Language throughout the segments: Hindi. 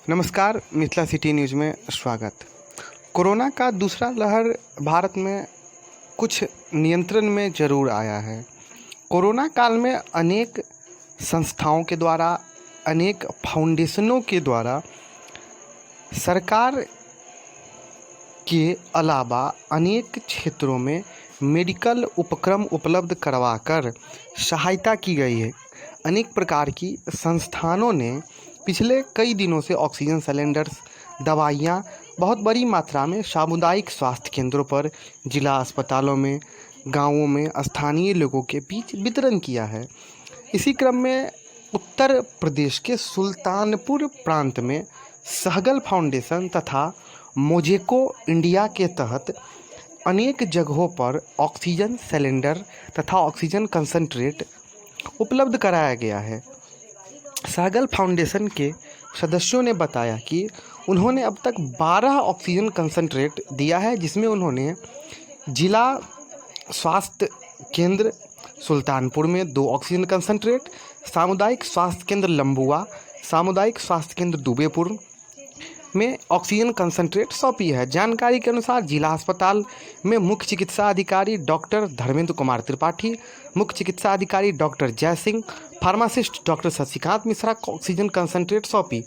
नमस्कार, मिथिला सिटी न्यूज़ में स्वागत। कोरोना का दूसरा लहर भारत में कुछ नियंत्रण में ज़रूर आया है। कोरोना काल में अनेक संस्थाओं के द्वारा, अनेक फाउंडेशनों के द्वारा सरकार के अलावा अनेक क्षेत्रों में मेडिकल उपक्रम उपलब्ध करवाकर सहायता की गई है। अनेक प्रकार की संस्थानों ने पिछले कई दिनों से ऑक्सीजन सिलेंडर्स, दवाइयाँ बहुत बड़ी मात्रा में सामुदायिक स्वास्थ्य केंद्रों पर, जिला अस्पतालों में, गांवों में स्थानीय लोगों के बीच वितरण किया है। इसी क्रम में उत्तर प्रदेश के सुल्तानपुर प्रांत में सहगल फाउंडेशन तथा मोजेको इंडिया के तहत अनेक जगहों पर ऑक्सीजन सिलेंडर तथा ऑक्सीजन कंसंट्रेट उपलब्ध कराया गया है। सहगल फाउंडेशन के सदस्यों ने बताया कि उन्होंने अब तक 12 ऑक्सीजन कंसंट्रेट दिया है, जिसमें उन्होंने जिला स्वास्थ्य केंद्र सुल्तानपुर में 2 ऑक्सीजन कंसंट्रेट, सामुदायिक स्वास्थ्य केंद्र लंबुआ, सामुदायिक स्वास्थ्य केंद्र दुबेपुर में ऑक्सीजन कंसंट्रेट सौंपी है। जानकारी के अनुसार जिला अस्पताल में मुख्य चिकित्सा अधिकारी डॉक्टर धर्मेंद्र कुमार त्रिपाठी, मुख्य चिकित्सा अधिकारी डॉक्टर जय सिंह, फार्मासिस्ट डॉक्टर शशिकांत मिश्रा को ऑक्सीजन कंसंट्रेट सौंपी।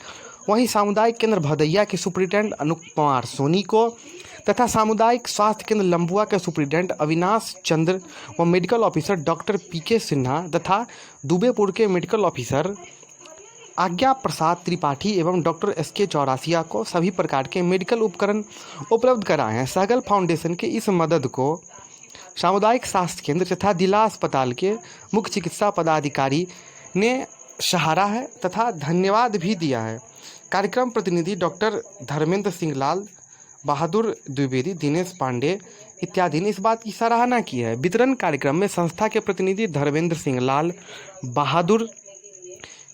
वहीं सामुदायिक केंद्र भदैया के सुपरिटेंडेंट अनूप कुमार सोनी को तथा सामुदायिक स्वास्थ्य केंद्र लंबुआ के सुपरिटेंडेंट अविनाश चंद्र व मेडिकल ऑफिसर डॉक्टर पीके सिन्हा तथा दुबेपुर के मेडिकल ऑफिसर आज्ञा प्रसाद त्रिपाठी एवं डॉक्टर एसके चौरासिया को सभी प्रकार के मेडिकल उपकरण उपलब्ध कराए हैं। सहगल फाउंडेशन के इस मदद को सामुदायिक स्वास्थ्य केंद्र तथा जिला अस्पताल के मुख्य चिकित्सा पदाधिकारी ने सराहा है तथा धन्यवाद भी दिया है। कार्यक्रम प्रतिनिधि डॉक्टर धर्मेंद्र सिंह लाल बहादुर द्विवेदी, दिनेश पांडे इत्यादि ने इस बात की सराहना की है। वितरण कार्यक्रम में संस्था के प्रतिनिधि धर्मेंद्र सिंह लाल बहादुर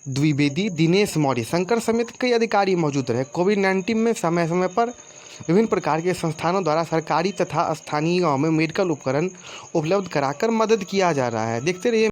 द्विवेदी, दिनेश मौर्य, शंकर समेत कई अधिकारी मौजूद रहे। कोविड-19 में समय समय पर विभिन्न प्रकार के संस्थानों द्वारा सरकारी तथा स्थानीय गांवों में मेडिकल उपकरण उपलब्ध कराकर मदद किया जा रहा है। देखते रहिए